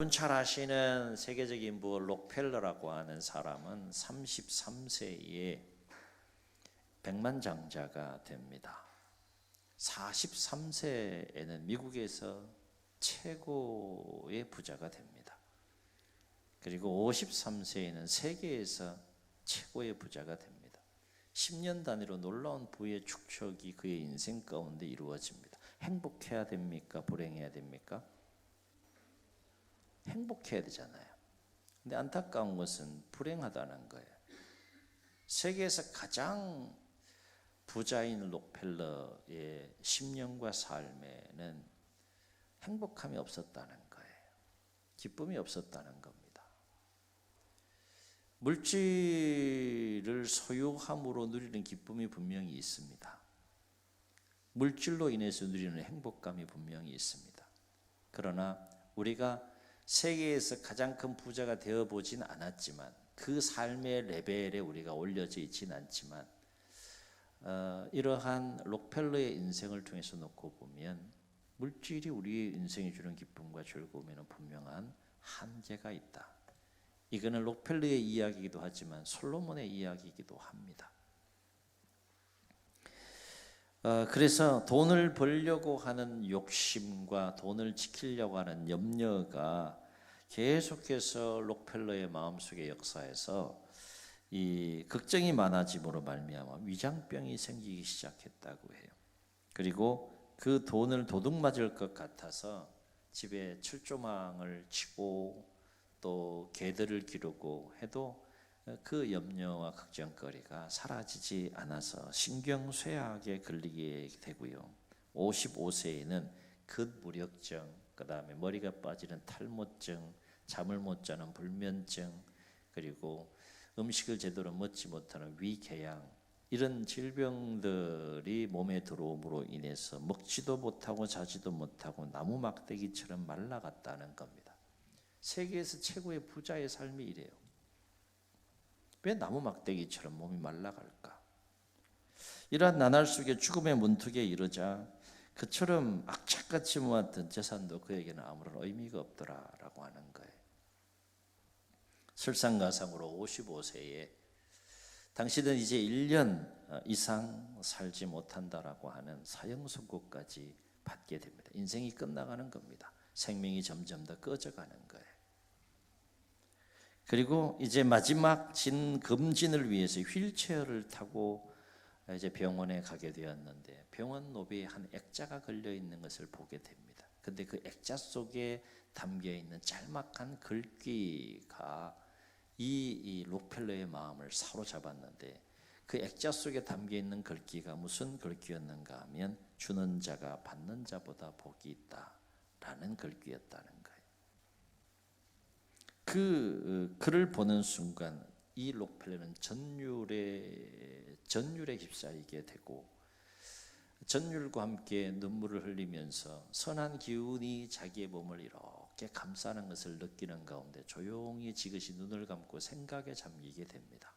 여러분 잘 아시는 세계적인 부 록펠러라고 하는 사람은 33세에 백만장자가 됩니다. 43세에는 미국에서 최고의 부자가 됩니다. 그리고 53세에는 세계에서 최고의 부자가 됩니다. 10년 단위로 놀라운 부의 축적이 그의 인생 가운데 이루어집니다. 행복해야 됩니까? 불행해야 됩니까? 행복해야 되잖아요. 근데 안타까운 것은 불행하다는 거예요. 세계에서 가장 부자인 록펠러의 10년과 삶에는 행복함이 없었다는 거예요. 기쁨이 없었다는 겁니다. 물질을 소유함으로 누리는 기쁨이 분명히 있습니다. 물질로 인해서 누리는 행복감이 분명히 있습니다. 그러나 우리가 세계에서 가장 큰 부자가 되어보진 않았지만 그 삶의 레벨에 우리가 올려져 있지는 않지만 이러한 록펠러의 인생을 통해서 놓고 보면 물질이 우리의 인생에 주는 기쁨과 즐거움에는 분명한 한계가 있다. 이거는 록펠러의 이야기이기도 하지만 솔로몬의 이야기이기도 합니다. 그래서 돈을 벌려고 하는 욕심과 돈을 지키려고 하는 염려가 계속해서 록펠러의 마음속의 역사에서 이 걱정이 많아짐으로 말미암아 위장병이 생기기 시작했다고 해요. 그리고 그 돈을 도둑 맞을 것 같아서 집에 철조망을 치고 또 개들을 기르고 해도 그 염려와 걱정거리가 사라지지 않아서 신경쇠약에 걸리게 되고요. 55세에는 근무력증, 그 다음에 머리가 빠지는 탈모증, 잠을 못 자는 불면증, 그리고 음식을 제대로 먹지 못하는 위궤양, 이런 질병들이 몸에 들어옴으로 인해서 먹지도 못하고 자지도 못하고 나무 막대기처럼 말라갔다는 겁니다. 세계에서 최고의 부자의 삶이 이래요. 왜 나무 막대기처럼 몸이 말라갈까? 이러한 나날 속에 죽음의 문턱에 이르자 그처럼 악착같이 모았던 재산도 그에게는 아무런 의미가 없더라라고 하는 거예요. 설상가상으로 55세에 당신은 이제 1년 이상 살지 못한다라고 하는 사형 선고까지 받게 됩니다. 인생이 끝나가는 겁니다. 생명이 점점 더 꺼져가는 거예요. 그리고 이제 마지막 금진을 위해서 휠체어를 타고 이제 병원에 가게 되었는데 병원 노비에 한 액자가 걸려 있는 것을 보게 됩니다. 근데 그 액자 속에 담겨 있는 짤막한 글귀가 이 록펠러의 마음을 사로잡았는데 그 액자 속에 담겨 있는 글귀가 무슨 글귀였는가 하면 주는 자가 받는 자보다 복이 있다라는 글귀였다는 거예요. 그 글을 보는 순간 이 록펠러는 전율에 휩싸이게 되고 전율과 함께 눈물을 흘리면서 선한 기운이 자기의 몸을 이렇게 감싸는 것을 느끼는 가운데 조용히 지그시 눈을 감고 생각에 잠기게 됩니다.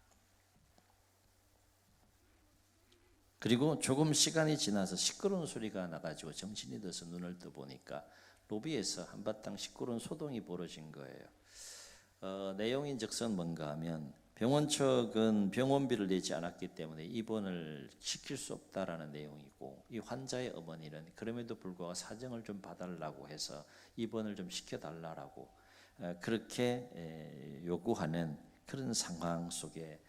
그리고 조금 시간이 지나서 시끄러운 소리가 나가지고 정신이 들어서 눈을 떠보니까 로비에서 한바탕 시끄러운 소동이 벌어진 거예요. 내용인즉슨 뭔가 하면 병원 측은 병원비를 내지 않았기 때문에 입원을 시킬 수 없다라는 내용이고 이 환자의 어머니는 그럼에도 불구하고 사정을 좀 봐달라고 해서 입원을 좀 시켜달라고 그렇게 요구하는 그런 상황 속에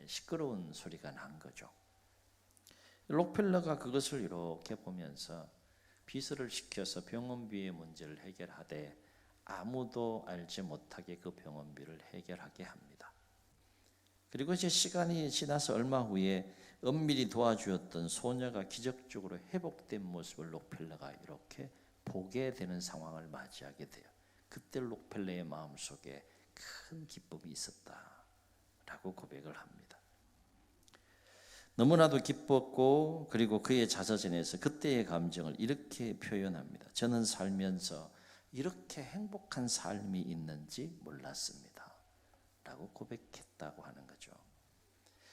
시끄러운 소리가 난 거죠. 록펠러가 그것을 이렇게 보면서 비서를 시켜서 병원비의 문제를 해결하되 아무도 알지 못하게 그 병원비를 해결하게 합니다. 그리고 이제 시간이 지나서 얼마 후에 은밀히 도와주었던 소녀가 기적적으로 회복된 모습을 록펠러가 이렇게 보게 되는 상황을 맞이하게 돼요. 그때 록펠러의 마음속에 큰 기쁨이 있었다라고 고백을 합니다. 너무나도 기뻤고 그리고 그의 자서전에서 그때의 감정을 이렇게 표현합니다. 저는 살면서 이렇게 행복한 삶이 있는지 몰랐습니다 라고 고백했다고 하는 거죠.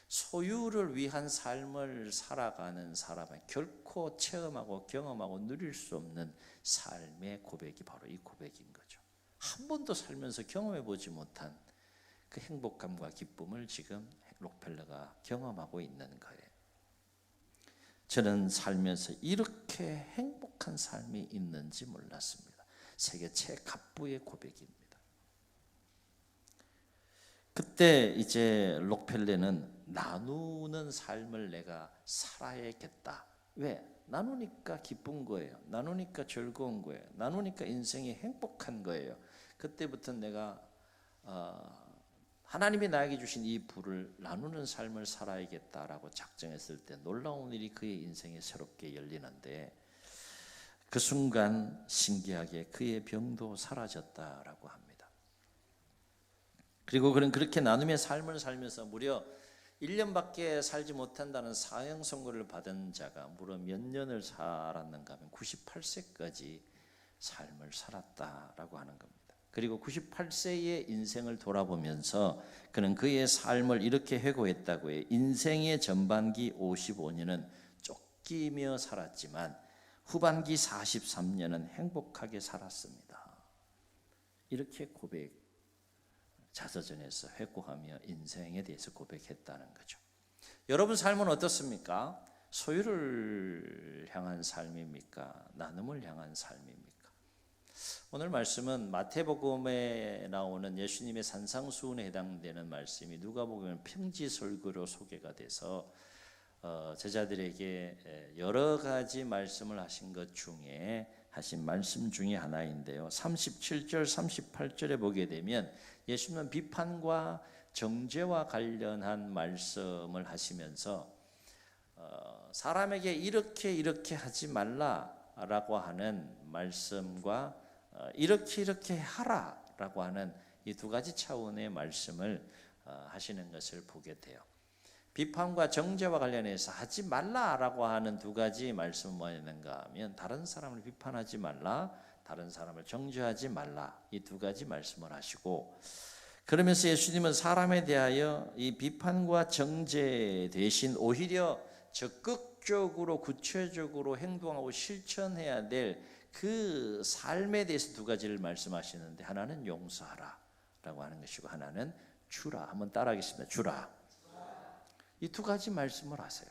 소유를 위한 삶을 살아가는 사람은 결코 체험하고 경험하고 누릴 수 없는 삶의 고백이 바로 이 고백인 거죠. 한 번도 살면서 경험해 보지 못한 그 행복감과 기쁨을 지금 록펠러가 경험하고 있는 거예요. 저는 살면서 이렇게 행복한 삶이 있는지 몰랐습니다. 세계 최갑부의 고백입니다. 그때 이제 록펠러는 나누는 삶을 내가 살아야겠다. 왜? 나누니까 기쁜 거예요. 나누니까 즐거운 거예요. 나누니까 인생이 행복한 거예요. 그때부터 내가 하나님이 나에게 주신 이 부를 나누는 삶을 살아야겠다라고 작정했을 때 놀라운 일이 그의 인생에 새롭게 열리는데, 그 순간 신기하게 그의 병도 사라졌다라고 합니다. 그리고 그는 그렇게 나눔의 삶을 살면서 무려 1년밖에 살지 못한다는 사형 선고를 받은 자가 무려 몇 년을 살았는가 하면 98세까지 삶을 살았다라고 하는 겁니다. 그리고 98세의 인생을 돌아보면서 그는 그의 삶을 이렇게 회고했다고 해요. 인생의 전반기 55년은 쫓기며 살았지만 후반기 43년은 행복하게 살았습니다. 이렇게 고백, 자서전에서 회고하며 인생에 대해서 고백했다는 거죠. 여러분 삶은 어떻습니까? 소유를 향한 삶입니까? 나눔을 향한 삶입니까? 오늘 말씀은 마태복음에 나오는 예수님의 산상수훈에 해당되는 말씀이 누가복음 평지설교로 소개가 돼서 제자들에게 여러 가지 말씀을 하신 것 중에 하신 말씀 중에 하나인데요. 37절 38절에 보게 되면 예수님은 비판과 정죄와 관련한 말씀을 하시면서 사람에게 이렇게 하지 말라라고 하는 말씀과 이렇게 하라라고 하는 이 두 가지 차원의 말씀을 하시는 것을 보게 돼요. 비판과 정죄와 관련해서 하지 말라라고 하는 두 가지 말씀은 뭐였는가 하면 다른 사람을 비판하지 말라, 다른 사람을 정죄하지 말라, 이 두 가지 말씀을 하시고, 그러면서 예수님은 사람에 대하여 이 비판과 정죄 대신 오히려 적극적으로 구체적으로 행동하고 실천해야 될 그 삶에 대해서 두 가지를 말씀하시는데, 하나는 용서하라 라고 하는 것이고 하나는 주라. 한번 따라하겠습니다. 주라. 이 두 가지 말씀을 하세요.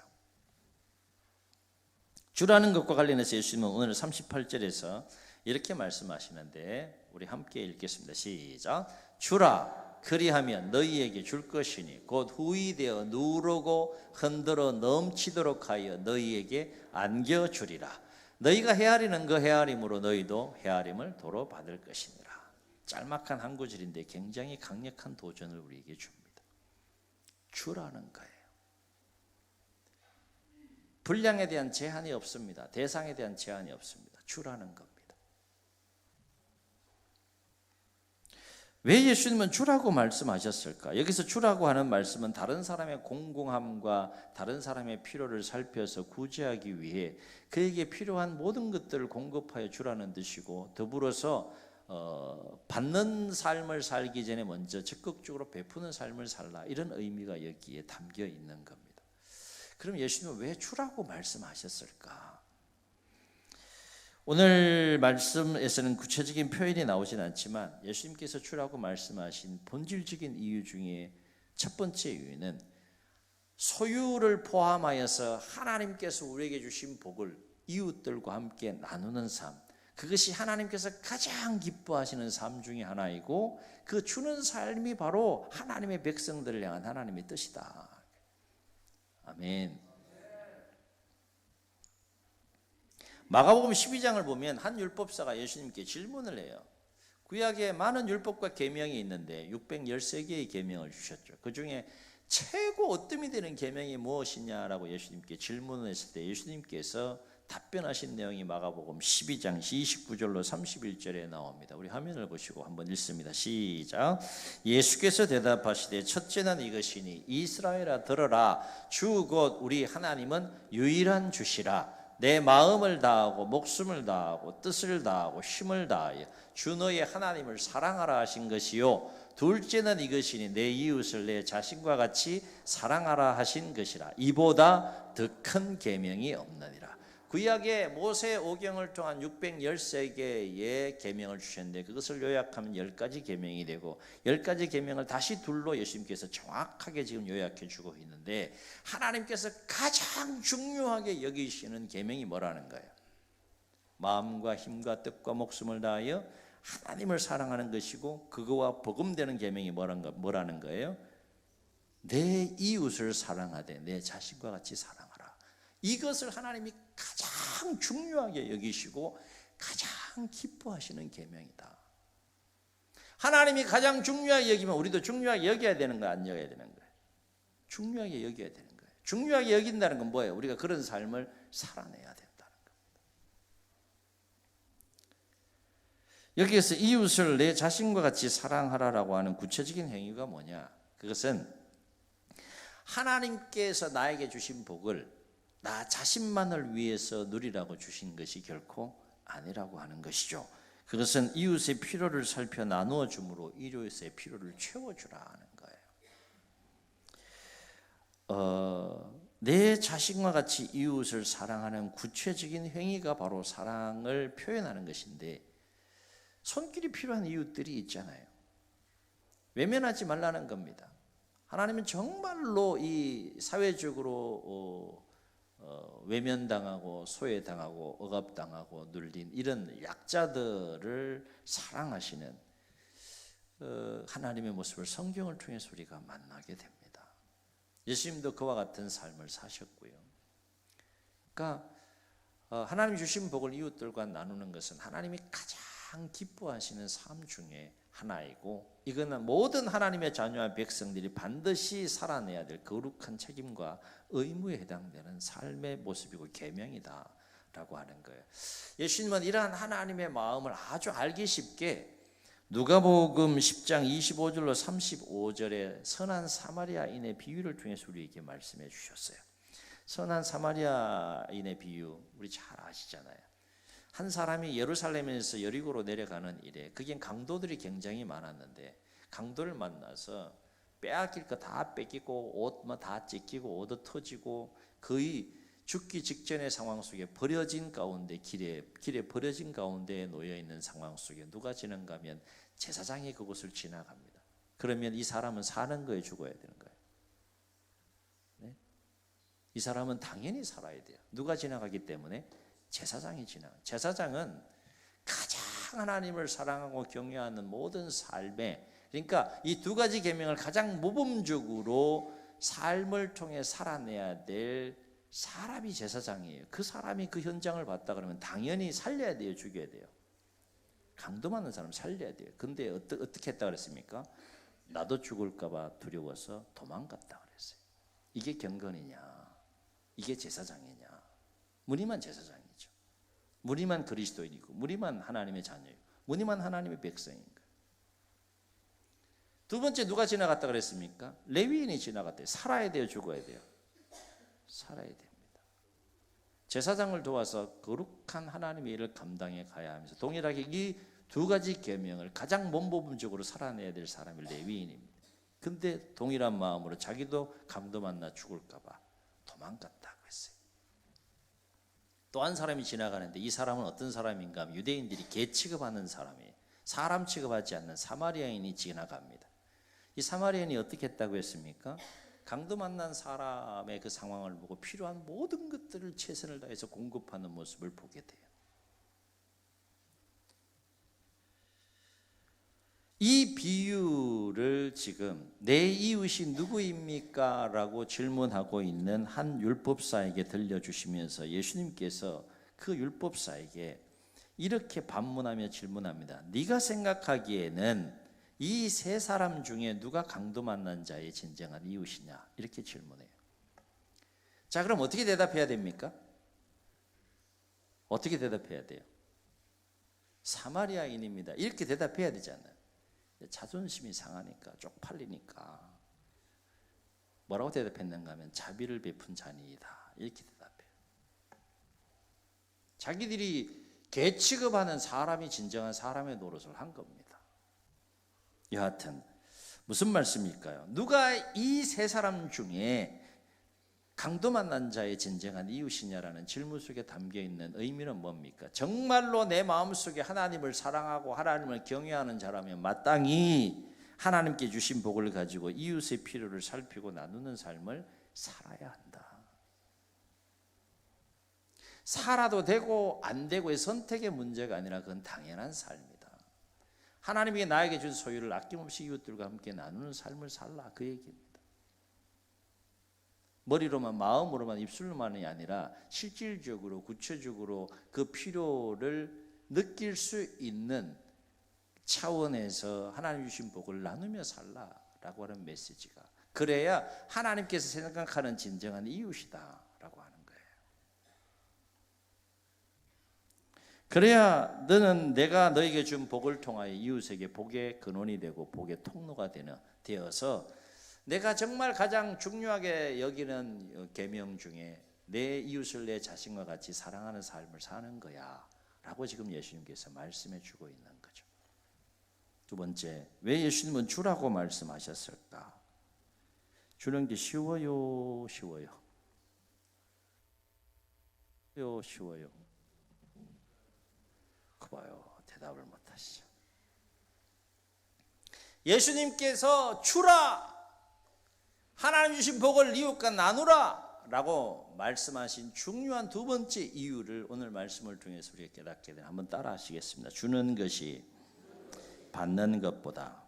주라는 것과 관련해서 예수님은 오늘 38절에서 이렇게 말씀하시는데, 우리 함께 읽겠습니다. 시작. 주라, 그리하면 너희에게 줄 것이니 곧 후이되어 누르고 흔들어 넘치도록 하여 너희에게 안겨주리라. 너희가 헤아리는 그 헤아림으로 너희도 헤아림을 도로 받을 것이니라. 짤막한 한 구절인데 굉장히 강력한 도전을 우리에게 줍니다. 주라는 거예요. 분량에 대한 제한이 없습니다. 대상에 대한 제한이 없습니다. 주라는 겁니다. 왜 예수님은 주라고 말씀하셨을까? 여기서 주라고 하는 말씀은 다른 사람의 공공함과 다른 사람의 필요를 살펴서 구제하기 위해 그에게 필요한 모든 것들을 공급하여 주라는 뜻이고, 더불어서 받는 삶을 살기 전에 먼저 적극적으로 베푸는 삶을 살라, 이런 의미가 여기에 담겨 있는 겁니다. 그럼 예수님은 왜 주라고 말씀하셨을까? 오늘 말씀에서는 구체적인 표현이 나오진 않지만 예수님께서 주라고 말씀하신 본질적인 이유 중에 첫 번째 이유는 소유를 포함하여서 하나님께서 우리에게 주신 복을 이웃들과 함께 나누는 삶, 그것이 하나님께서 가장 기뻐하시는 삶 중에 하나이고, 그 주는 삶이 바로 하나님의 백성들을 향한 하나님의 뜻이다. 아멘. 마가복음 12장을 보면 한 율법사가 예수님께 질문을 해요. 구약에 많은 율법과 계명이 있는데 613개의 계명을 주셨죠. 그 중에 최고 으뜸이 되는 계명이 무엇이냐라고 예수님께 질문을 했을 때 예수님께서 답변하신 내용이 마가복음 12장 29절로 31절에 나옵니다. 우리 화면을 보시고 한번 읽습니다. 시작. 예수께서 대답하시되 첫째는 이것이니 이스라엘아 들어라. 주 곧 우리 하나님은 유일한 주시라. 내 마음을 다하고 목숨을 다하고 뜻을 다하고 힘을 다하여 주 너의 하나님을 사랑하라 하신 것이요, 둘째는 이것이니 내 이웃을 내 자신과 같이 사랑하라 하신 것이라. 이보다 더 큰 계명이 없느니라. 구약의 모세 오경을 통한 613개의 계명을 주셨는데 그것을 요약하면 10가지 계명이 되고 10가지 계명을 다시 둘로 예수님께서 정확하게 지금 요약해 주고 있는데 하나님께서 가장 중요하게 여기시는 계명이 뭐라는 거예요? 마음과 힘과 뜻과 목숨을 다하여 하나님을 사랑하는 것이고 그거와 복음되는 계명이 뭐라는 거예요? 내 이웃을 사랑하되 내 자신과 같이 사랑하라. 이것을 하나님이 가장 중요하게 여기시고 가장 기뻐하시는 계명이다. 하나님이 가장 중요하게 여기면 우리도 중요하게 여겨야 되는 거야, 안 여겨야 되는 거야? 중요하게 여겨야 되는 거예요. 중요하게 여긴다는 건 뭐예요? 우리가 그런 삶을 살아내야 된다는 겁니다. 여기에서 이웃을 내 자신과 같이 사랑하라라고 하는 구체적인 행위가 뭐냐? 그것은 하나님께서 나에게 주신 복을 나 자신만을 위해서 누리라고 주신 것이 결코 아니라고 하는 것이죠. 그것은 이웃의 필요를 살펴 나누어 줌으로 이웃의 필요를 채워주라 하는 거예요. 내 자신과 같이 이웃을 사랑하는 구체적인 행위가 바로 사랑을 표현하는 것인데 손길이 필요한 이웃들이 있잖아요. 외면하지 말라는 겁니다. 하나님은 정말로 이 사회적으로 외면당하고 소외당하고 억압당하고 눌린 이런 약자들을 사랑하시는 하나님의 모습을 성경을 통해서 우리가 만나게 됩니다. 예수님도 그와 같은 삶을 사셨고요. 그러니까 하나님 주신 복을 이웃들과 나누는 것은 하나님이 가장 기뻐하시는 삶 중에 하나이고 이거는 모든 하나님의 자녀와 백성들이 반드시 살아내야 될 거룩한 책임과 의무에 해당되는 삶의 모습이고 계명이다라고 하는 거예요. 예수님은 이러한 하나님의 마음을 아주 알기 쉽게 누가복음 10장 25절로 35절에 선한 사마리아인의 비유를 통해서 우리에게 말씀해 주셨어요. 선한 사마리아인의 비유 우리 잘 아시잖아요. 한 사람이 예루살렘에서 여리고로 내려가는 일에 거긴 강도들이 굉장히 많았는데 강도를 만나서 빼앗길 거 다 뺏기고 옷 다 찢기고 옷도 터지고 거의 죽기 직전의 상황 속에 버려진 가운데 길에 버려진 가운데 놓여 있는 상황 속에 누가 지나가 하면 제사장이 그곳을 지나갑니다. 그러면 이 사람은 사는 거에 죽어야 되는 거예요. 네? 이 사람은 당연히 살아야 돼요. 누가 지나가기 때문에 제사장이 지나가. 제사장은 가장 하나님을 사랑하고 경외하는 모든 삶에 그러니까 이 두 가지 계명을 가장 모범적으로 삶을 통해 살아내야 될 사람이 제사장이에요. 그 사람이 그 현장을 봤다 그러면 당연히 살려야 돼요, 죽여야 돼요. 강도 맞는 사람 살려야 돼요. 근데 어떻게 했다 그랬습니까? 나도 죽을까 봐 두려워서 도망갔다 그랬어요. 이게 경건이냐? 이게 제사장이냐? 무늬만 제사장이죠. 무늬만 그리스도인이고 무늬만 하나님의 자녀이고 무늬만 하나님의 백성인 거예요. 두 번째 누가 지나갔다 그랬습니까? 레위인이 지나갔대요. 살아야 돼요, 죽어야 돼요? 살아야 됩니다. 제사장을 도와서 거룩한 하나님의 일을 감당해 가야 하면서 동일하게 이 두 가지 계명을 가장 모범적으로 살아내야 될 사람이 레위인입니다. 근데 동일한 마음으로 자기도 강도 만나 죽을까 봐 도망갔다고 했어요. 또 한 사람이 지나가는데 이 사람은 어떤 사람인가 하면 유대인들이 개 취급하는 사람이에요. 사람 취급하지 않는 사마리아인이 지나갑니다. 이 사마리아인이 어떻게 했다고 했습니까? 강도 만난 사람의 그 상황을 보고 필요한 모든 것들을 최선을 다해서 공급하는 모습을 보게 돼요. 이 비유를 지금 내 이웃이 누구입니까? 라고 질문하고 있는 한 율법사에게 들려주시면서 예수님께서 그 율법사에게 이렇게 반문하며 질문합니다. 네가 생각하기에는 이 세 사람 중에 누가 강도 만난 자의 진정한 이웃이냐? 이렇게 질문해요. 자, 그럼 어떻게 대답해야 됩니까? 어떻게 대답해야 돼요? 사마리아인입니다. 이렇게 대답해야 되잖아요. 자존심이 상하니까 쪽팔리니까 뭐라고 대답했는가 하면 자비를 베푼 자니이다 이렇게 대답해요. 자기들이 개 취급하는 사람이 진정한 사람의 노릇을 한 겁니다. 여하튼 무슨 말씀일까요? 누가 이 세 사람 중에 강도 만난 자의 진정한 이웃이냐라는 질문 속에 담겨 있는 의미는 뭡니까? 정말로 내 마음속에 하나님을 사랑하고 하나님을 경외하는 자라면 마땅히 하나님께 주신 복을 가지고 이웃의 필요를 살피고 나누는 삶을 살아야 한다. 살아도 되고 안 되고의 선택의 문제가 아니라 그건 당연한 삶이다. 하나님이 나에게 준 소유를 아낌없이 이웃들과 함께 나누는 삶을 살라, 그 얘기입니다. 머리로만, 마음으로만, 입술로만이 아니라 실질적으로 구체적으로 그 필요를 느낄 수 있는 차원에서 하나님 주신 복을 나누며 살라라고 하는 메시지가, 그래야 하나님께서 생각하는 진정한 이웃이다라고 하는 거예요. 그래야 너는 내가 너에게 준 복을 통하여 이웃에게 복의 근원이 되고 복의 통로가 되어서 내가 정말 가장 중요하게 여기는 계명 중에 내 이웃을 내 자신과 같이 사랑하는 삶을 사는 거야 라고 지금 예수님께서 말씀해 주고 있는 거죠. 두 번째, 왜 예수님은 주라고 말씀하셨을까? 주는 게 쉬워요, 쉬워요. 쉬워요. 그 봐요, 대답을 못 하시죠. 예수님께서 주라, 하나님 주신 복을 이웃과 나누라 라고 말씀하신 중요한 두 번째 이유를 오늘 말씀을 통해서 우리가 깨닫게 되는, 한번 따라 하시겠습니다. 주는 것이 받는 것보다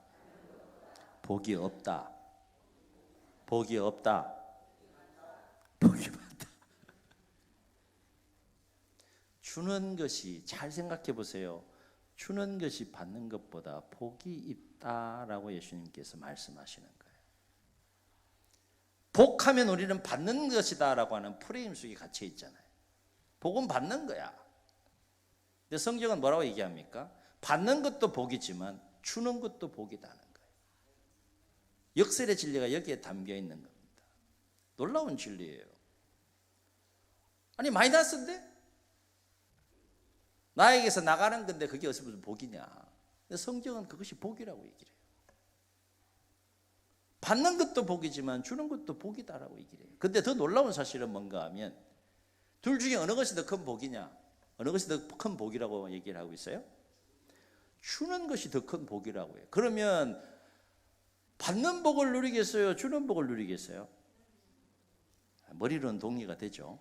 복이 없다. 복이 없다. 복이 많다. 주는 것이, 잘 생각해 보세요. 주는 것이 받는 것보다 복이 있다라고 예수님께서 말씀하시는 거예요. 복하면 우리는 받는 것이다 라고 하는 프레임 속에 갇혀 있잖아요. 복은 받는 거야. 근데 성경은 뭐라고 얘기합니까? 받는 것도 복이지만 주는 것도 복이다는 거예요. 역설의 진리가 여기에 담겨 있는 겁니다. 놀라운 진리예요. 아니, 마이너스인데? 나에게서 나가는 건데 그게 어디서 무슨 복이냐? 근데 성경은 그것이 복이라고 얘기를 해요. 받는 것도 복이지만 주는 것도 복이다라고 얘기를 해요. 근데 더 놀라운 사실은 뭔가 하면, 둘 중에 어느 것이 더 큰 복이냐? 어느 것이 더 큰 복이라고 얘기를 하고 있어요? 주는 것이 더 큰 복이라고 해요. 그러면 받는 복을 누리겠어요? 주는 복을 누리겠어요? 머리로는 동의가 되죠.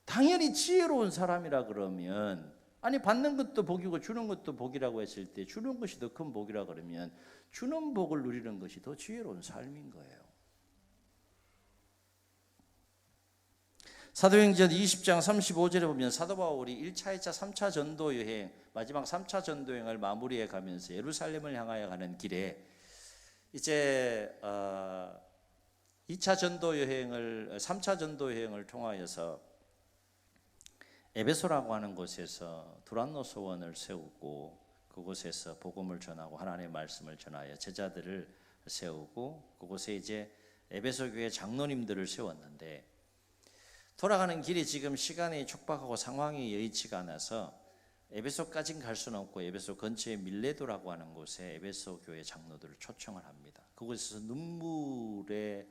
당연히 지혜로운 사람이라 그러면, 아니 받는 것도 복이고 주는 것도 복이라고 했을 때 주는 것이 더 큰 복이라 그러면 주는 복을 누리는 것이 더 지혜로운 삶인 거예요. 사도행전 20장 35절에 보면 사도 바울이 1차, 2차, 3차 전도 여행, 마지막 3차 전도 여행을 마무리해 가면서 예루살렘을 향하여 가는 길에 이제 2차 전도 여행을, 3차 전도 여행을 통하여서 에베소라고 하는 곳에서 두란노 소원을 세우고 그곳에서 복음을 전하고 하나님의 말씀을 전하여 제자들을 세우고 그곳에 이제 에베소 교회 장로님들을 세웠는데, 돌아가는 길이 지금 시간이 촉박하고 상황이 여의치가 않아서 에베소까지는 갈 수는 없고 에베소 근처에 밀레도라고 하는 곳에 에베소 교회 장로들을 초청을 합니다. 그곳에서 눈물의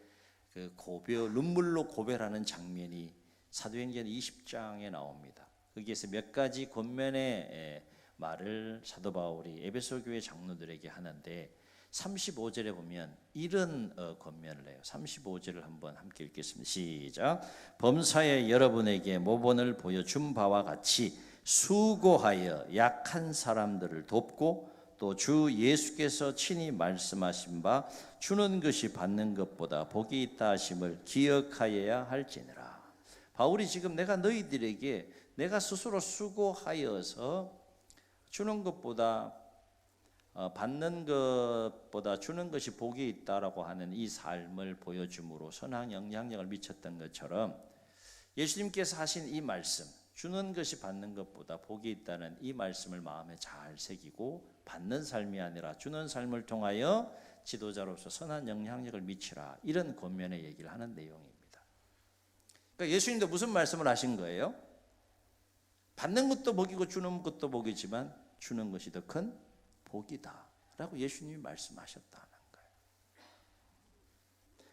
그 눈물로 고별하는 장면이 사도행전 20장에 나옵니다. 거기에서 몇 가지 권면의 말을 사도 바울이 에베소 교회 장로들에게 하는데, 35절에 보면 이런 권면을 해요. 35절을 한번 함께 읽겠습니다. 시작. 범사에 여러분에게 모본을 보여준 바와 같이 수고하여 약한 사람들을 돕고 또 주 예수께서 친히 말씀하신 바 주는 것이 받는 것보다 복이 있다 하심을 기억하여야 할지니라. 바울이 지금 내가 너희들에게 내가 스스로 수고하여서 주는 것보다 받는 것보다 주는 것이 복이 있다라고 하는 이 삶을 보여줌으로 선한 영향력을 미쳤던 것처럼, 예수님께서 하신 이 말씀, 주는 것이 받는 것보다 복이 있다는 이 말씀을 마음에 잘 새기고 받는 삶이 아니라 주는 삶을 통하여 지도자로서 선한 영향력을 미치라, 이런 권면의 얘기를 하는 내용입니다. 그러니까 예수님도 무슨 말씀을 하신 거예요? 받는 것도 복이고 주는 것도 복이지만 주는 것이 더 큰 복이다 라고 예수님이 말씀하셨다는 거예요.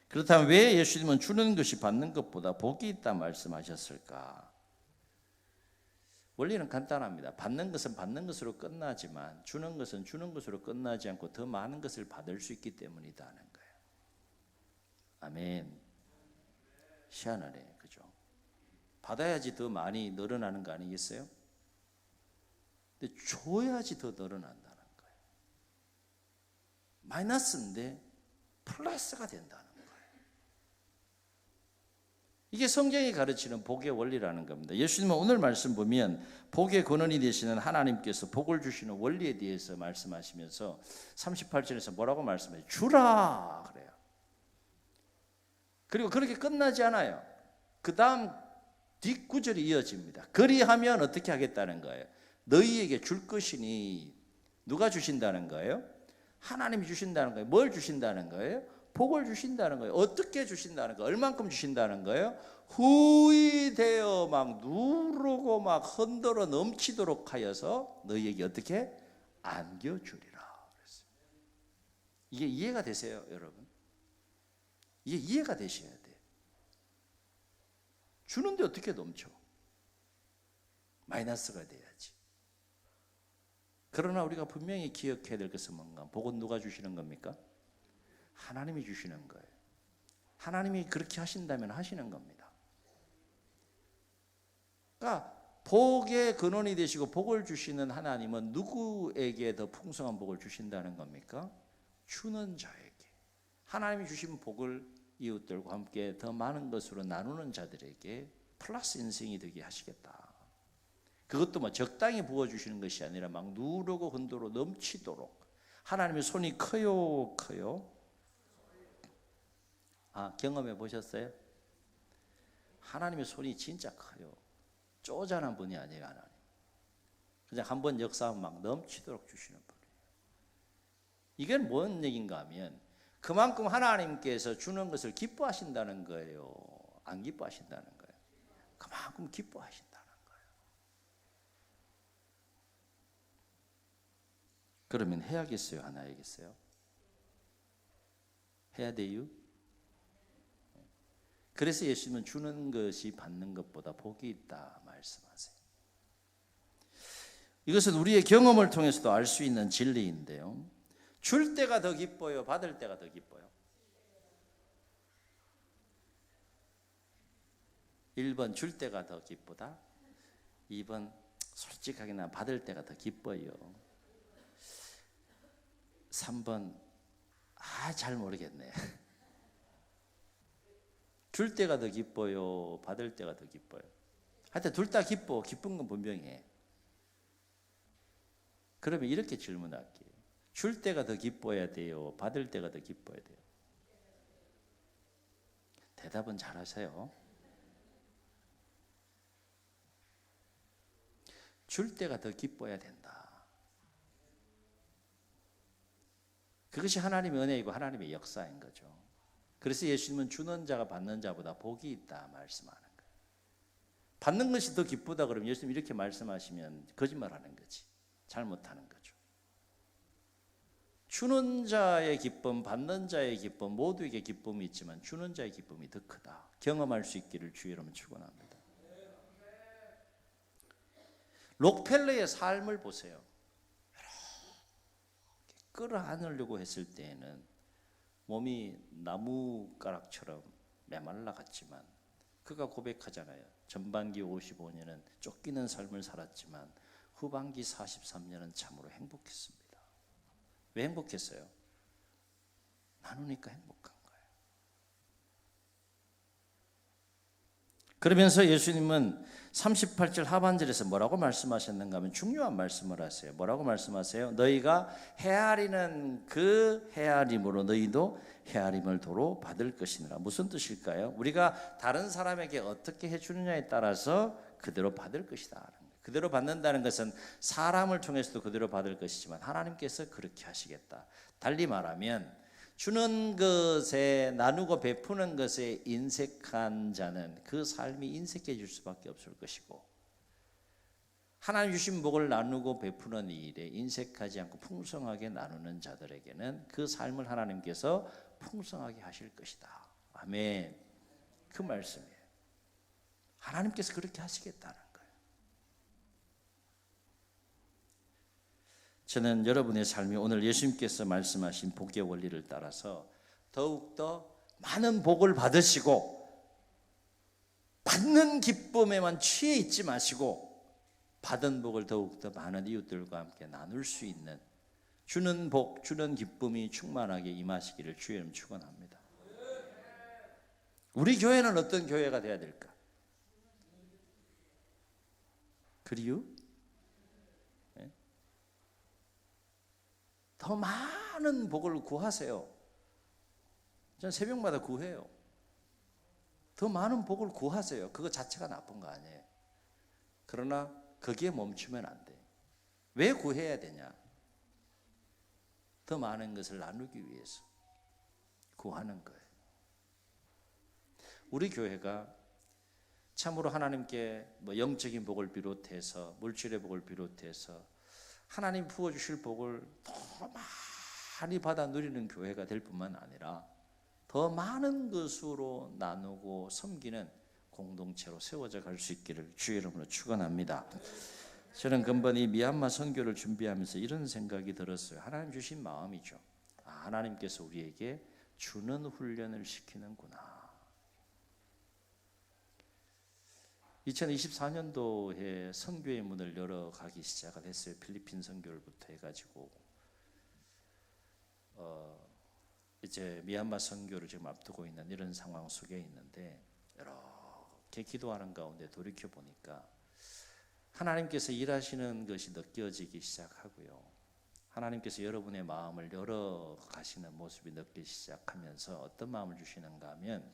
그렇다면 왜 예수님은 주는 것이 받는 것보다 복이 있다 말씀하셨을까? 원리는 간단합니다. 받는 것은 받는 것으로 끝나지만 주는 것은 주는 것으로 끝나지 않고 더 많은 것을 받을 수 있기 때문이다는 거예요. 아멘. 희한하네, 그죠? 받아야지 더 많이 늘어나는 거 아니겠어요? 근데 줘야지 더 늘어난다는 거예요. 마이너스인데 플러스가 된다는 거예요. 이게 성경이 가르치는 복의 원리라는 겁니다. 예수님은 오늘 말씀 보면 복의 근원이 되시는 하나님께서 복을 주시는 원리에 대해서 말씀하시면서 38절에서 뭐라고 말씀해요? 주라 그래요. 그리고 그렇게 끝나지 않아요. 그 다음 뒷구절이 이어집니다. 그리하면 어떻게 하겠다는 거예요? 너희에게 줄 것이니 누가 주신다는 거예요? 하나님이 주신다는 거예요. 뭘 주신다는 거예요? 복을 주신다는 거예요. 어떻게 주신다는 거예요? 얼만큼 주신다는 거예요? 후이되어 막 누르고 막 흔들어 넘치도록 하여서 너희에게 어떻게 안겨주리라 그랬어요. 이게 이해가 되세요, 여러분? 이게 이해가 되셔야 돼요. 주는데 어떻게 넘쳐? 마이너스가 돼야지. 그러나 우리가 분명히 기억해야 될 것은 뭔가? 복은 누가 주시는 겁니까? 하나님이 주시는 거예요. 하나님이 그렇게 하신다면 하시는 겁니다. 그러니까 복의 근원이 되시고 복을 주시는 하나님은 누구에게 더 풍성한 복을 주신다는 겁니까? 주는 자에게. 하나님이 주신 복을 이웃들과 함께 더 많은 것으로 나누는 자들에게 플러스 인생이 되게 하시겠다. 그것도 뭐 적당히 부어주시는 것이 아니라 막 누르고 흔들어 넘치도록. 하나님의 손이 커요, 커요? 경험해 보셨어요? 하나님의 손이 진짜 커요. 쪼잔한 분이 아니에요, 하나님. 그냥 한번 역사하면 막 넘치도록 주시는 분이에요. 이게 뭔 얘기인가 하면 그만큼 하나님께서 주는 것을 기뻐하신다는 거예요. 안 기뻐하신다는 거예요. 그만큼 기뻐하신다는 거예요. 그러면 해야겠어요? 안 해야겠어요? 해야 돼요? 그래서 예수님은 주는 것이 받는 것보다 복이 있다 말씀하세요. 이것은 우리의 경험을 통해서도 알 수 있는 진리인데요. 줄 때가 더 기뻐요? 받을 때가 더 기뻐요? 1번 줄 때가 더 기쁘다. 2번 솔직하게 난 받을 때가 더 기뻐요. 3번 잘 모르겠네. 줄 때가 더 기뻐요? 받을 때가 더 기뻐요? 하여튼 둘 다 기뻐. 기쁜 건 분명해. 그러면 이렇게 질문할게요. 줄 때가 더 기뻐야 돼요? 받을 때가 더 기뻐야 돼요? 대답은 잘하세요. 줄 때가 더 기뻐야 된다. 그것이 하나님의 은혜이고 하나님의 역사인 거죠. 그래서 예수님은 주는 자가 받는 자보다 복이 있다 말씀하는 거예요. 받는 것이 더 기쁘다 그러면 예수님 이렇게 말씀하시면 거짓말하는 거지. 잘못하는 거죠. 주는 자의 기쁨, 받는 자의 기쁨 모두에게 기쁨이 있지만 주는 자의 기쁨이 더 크다. 경험할 수 있기를 주의 이름으로 축원합니다. 록펠러의 삶을 보세요. 끌어안으려고 했을 때에는 몸이 나무가락처럼 메말라 갔지만 그가 고백하잖아요. 전반기 55년은 쫓기는 삶을 살았지만 후반기 43년은 참으로 행복했습니다. 왜 행복했어요? 나누니까 행복한 거예요. 그러면서 예수님은 38절 하반절에서 뭐라고 말씀하셨는가 하면 중요한 말씀을 하세요. 뭐라고 말씀하세요? 너희가 헤아리는 그 헤아림으로 너희도 헤아림을 도로 받을 것이니라. 무슨 뜻일까요? 우리가 다른 사람에게 어떻게 해주느냐에 따라서 그대로 받을 것이다. 그대로 받는다는 것은 사람을 통해서도 그대로 받을 것이지만 하나님께서 그렇게 하시겠다. 달리 말하면 주는 것에 나누고 베푸는 것에 인색한 자는 그 삶이 인색해질 수밖에 없을 것이고 하나님 주신 복을 나누고 베푸는 일에 인색하지 않고 풍성하게 나누는 자들에게는 그 삶을 하나님께서 풍성하게 하실 것이다. 아멘. 그 말씀이에요. 하나님께서 그렇게 하시겠다는 거예요. 저는 여러분의 삶이 오늘 예수님께서 말씀하신 복의 원리를 따라서 더욱더 많은 복을 받으시고 받는 기쁨에만 취해 있지 마시고 받은 복을 더욱더 많은 이웃들과 함께 나눌 수 있는 주는 복, 주는 기쁨이 충만하게 임하시기를 주의 이름 축원합니다. 우리 교회는 어떤 교회가 돼야 될까? 그리요? 네? 더 많은 복을 구하세요. 전 새벽마다 구해요. 더 많은 복을 구하세요. 그거 자체가 나쁜 거 아니에요. 그러나 거기에 멈추면 안 돼요. 왜 구해야 되냐? 더 많은 것을 나누기 위해서 구하는 거예요. 우리 교회가 참으로 하나님께 영적인 복을 비롯해서 물질의 복을 비롯해서 하나님 부어주실 복을 더 많이 받아 누리는 교회가 될 뿐만 아니라 더 많은 것으로 나누고 섬기는 공동체로 세워져 갈 수 있기를 주의 이름으로 축원합니다. 저는 근본이 미얀마 선교를 준비하면서 이런 생각이 들었어요. 하나님 주신 마음이죠. 하나님께서 우리에게 주는 훈련을 시키는구나. 2024년도에 선교의 문을 열어가기 시작을 했어요. 필리핀 선교를부터 해가지고 이제 미얀마 선교를 지금 앞두고 있는 이런 상황 속에 있는데 이렇게 기도하는 가운데 돌이켜 보니까 하나님께서 일하시는 것이 느껴지기 시작하고요. 하나님께서 여러분의 마음을 열어가시는 모습이 느끼기 시작하면서 어떤 마음을 주시는가 하면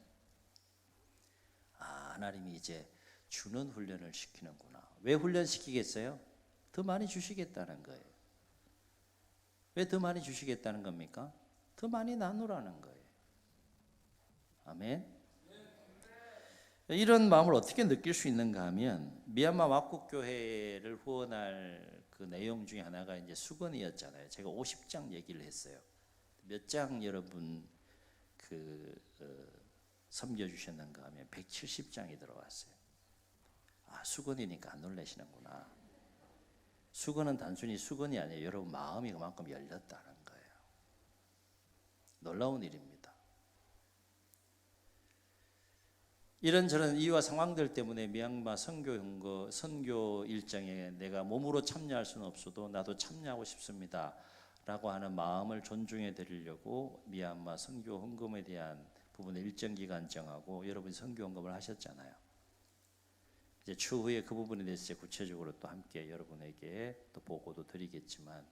하나님이 이제 주는 훈련을 시키는구나. 왜 훈련시키겠어요? 더 많이 주시겠다는 거예요. 왜 더 많이 주시겠다는 겁니까? 더 많이 나누라는 거예요. 아멘. 이런 마음을 어떻게 느낄 수 있는가 하면 미얀마 왁국교회를 후원할 그 내용 중에 하나가 이제 수건이었잖아요. 제가 50장 얘기를 했어요. 몇 장 여러분 섬겨주셨는가 하면 170장이 들어왔어요. 수건이니까 안 놀라시는구나. 수건은 단순히 수건이 아니에요. 여러분 마음이 그만큼 열렸다는 거예요. 놀라운 일입니다. 이런저런 이유와 상황들 때문에 미얀마 선교 일정에 내가 몸으로 참여할 수는 없어도 나도 참여하고 싶습니다 라고 하는 마음을 존중해 드리려고 미얀마 선교 헌금에 대한 부분에 일정 기간 정하고 여러분이 선교 헌금을 하셨잖아요. 이제 추후에 그 부분에 대해서 이제 구체적으로 또 함께 여러분에게 또 보고도 드리겠지만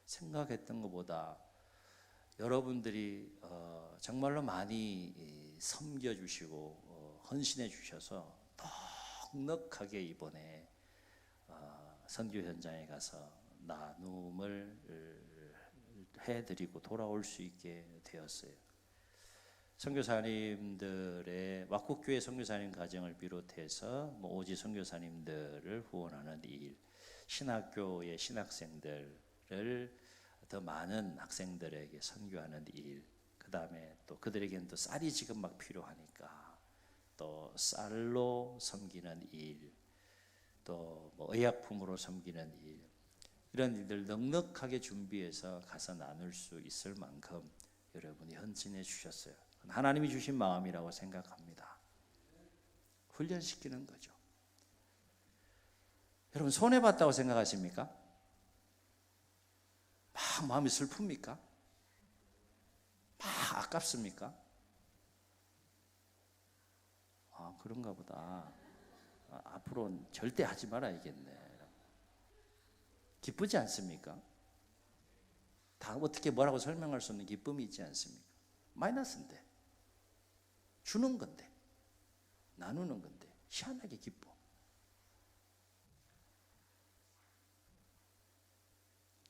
생각했던 것보다 여러분들이 정말로 많이 섬겨주시고 헌신해 주셔서 넉넉하게 이번에 선교 현장에 가서 나눔을 해드리고 돌아올 수 있게 되었어요. 선교사님들의 왁국교회 선교사님 가정을 비롯해서 오지 선교사님들을 후원하는 일, 신학교의 신학생들을 더 많은 학생들에게 선교하는 일, 그 다음에 또 그들에게는 또 쌀이 지금 막 필요하니까 또 쌀로 섬기는 일, 또 의약품으로 섬기는 일, 이런 일들 넉넉하게 준비해서 가서 나눌 수 있을 만큼 여러분이 헌신해 주셨어요. 하나님이 주신 마음이라고 생각합니다. 훈련시키는 거죠. 여러분 손해봤다고 생각하십니까? 막 마음이 슬픕니까? 막 아깝습니까? 그런가 보다. 앞으로는 절대 하지 말아야겠네. 기쁘지 않습니까? 다 어떻게 뭐라고 설명할 수 없는 기쁨이 있지 않습니까? 마이너스인데, 주는 건데, 나누는 건데 희한하게 기뻐.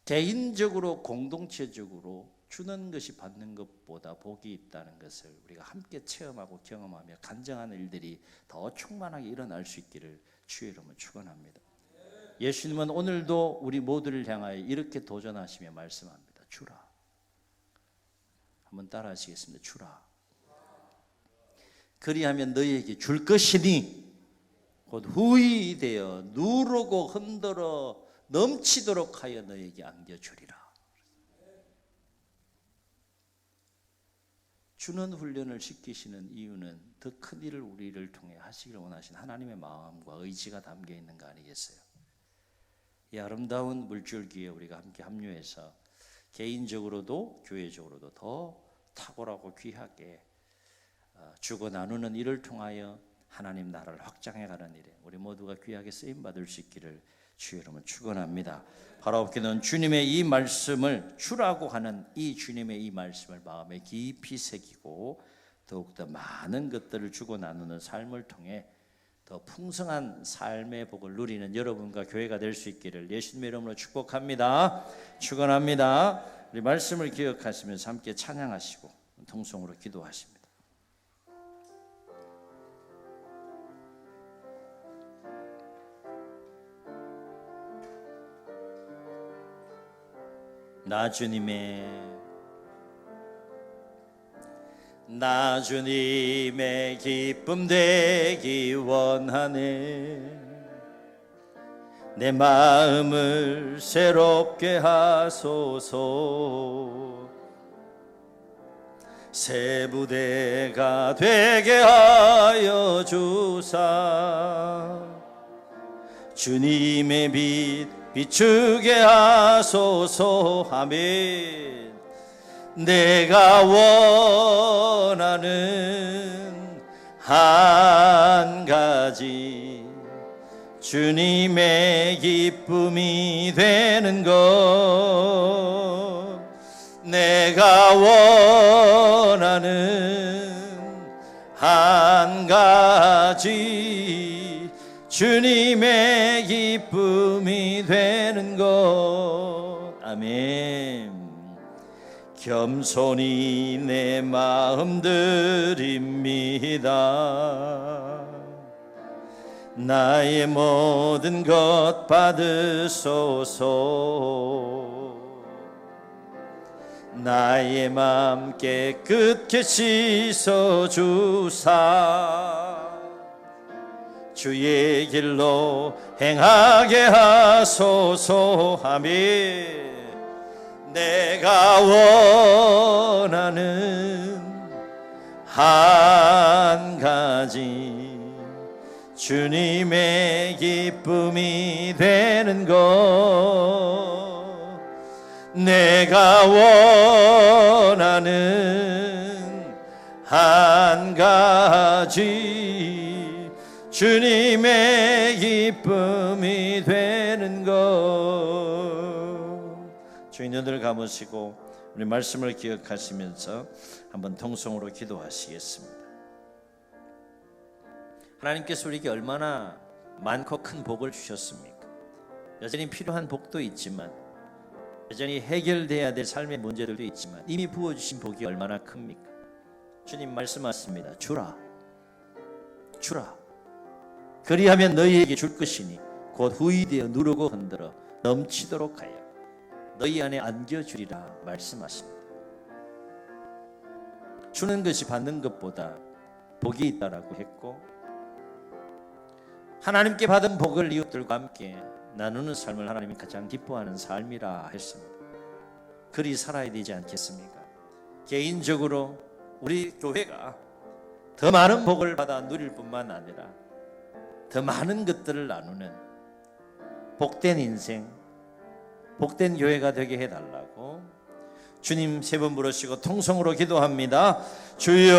개인적으로 공동체적으로 주는 것이 받는 것보다 복이 있다는 것을 우리가 함께 체험하고 경험하며 간증하는 일들이 더 충만하게 일어날 수 있기를 주의 이름으로 축원합니다. 예수님은 오늘도 우리 모두를 향하여 이렇게 도전하시며 말씀합니다. 주라. 한번 따라 하시겠습니다. 주라. 그리하면 너희에게 줄 것이니 곧 후히 되어 누르고 흔들어 넘치도록 하여 너희에게 안겨주리라. 주는 훈련을 시키시는 이유는 더 큰 일을 우리를 통해 하시기를 원하신 하나님의 마음과 의지가 담겨 있는 거 아니겠어요? 이 아름다운 물줄기에 우리가 함께 합류해서 개인적으로도 교회적으로도 더 탁월하고 귀하게 주고 나누는 일을 통하여 하나님 나라를 확장해가는 일에 우리 모두가 귀하게 쓰임받을 수 있기를 주의 이름으로 축원합니다. 바로 없기는 주님의 이 말씀을 주라고 하는 이 주님의 이 말씀을 마음에 깊이 새기고 더욱더 많은 것들을 주고 나누는 삶을 통해 더 풍성한 삶의 복을 누리는 여러분과 교회가 될 수 있기를 예수님의 이름으로 축복합니다. 축원합니다. 우리 말씀을 기억하시면서 함께 찬양하시고 통성으로 기도하십니다. 나 주님의 기쁨 되기 원하네. 내 마음을 새롭게 하소서. 새 부대가 되게 하여 주사. 주님의 빛 비추게 하소서. 아멘. 내가 원하는 한 가지 주님의 기쁨이 되는 것. 내가 원하는 한 가지 주님의 기쁨이 되는 것. 아멘. 겸손히 내 마음 드립니다. 나의 모든 것 받으소서. 나의 맘 깨끗게 씻어주사. 주의 길로 행하게 하소서. 아멘. 내가 원하는 한 가지 주님의 기쁨이 되는 것. 내가 원하는 한 가지 주님의 기쁨이 되는 것. 주인 눈을 감으시고 우리 말씀을 기억하시면서 한번 통성으로 기도하시겠습니다. 하나님께서 우리에게 얼마나 많고 큰 복을 주셨습니까? 여전히 필요한 복도 있지만, 여전히 해결돼야 될 삶의 문제들도 있지만, 이미 부어주신 복이 얼마나 큽니까? 주님 말씀하십니다. 주라, 주라. 그리하면 너희에게 줄 것이니 곧 후히 되어 누르고 흔들어 넘치도록 하여 너희 안에 안겨주리라 말씀하십니다. 주는 것이 받는 것보다 복이 있다라고 했고, 하나님께 받은 복을 이웃들과 함께 나누는 삶을 하나님이 가장 기뻐하는 삶이라 했습니다. 그리 살아야 되지 않겠습니까? 개인적으로 우리 교회가 더 많은 복을 받아 누릴 뿐만 아니라 더 많은 것들을 나누는 복된 인생, 복된 교회가 되게 해달라고 주님 세 번 부르시고 통성으로 기도합니다. 주여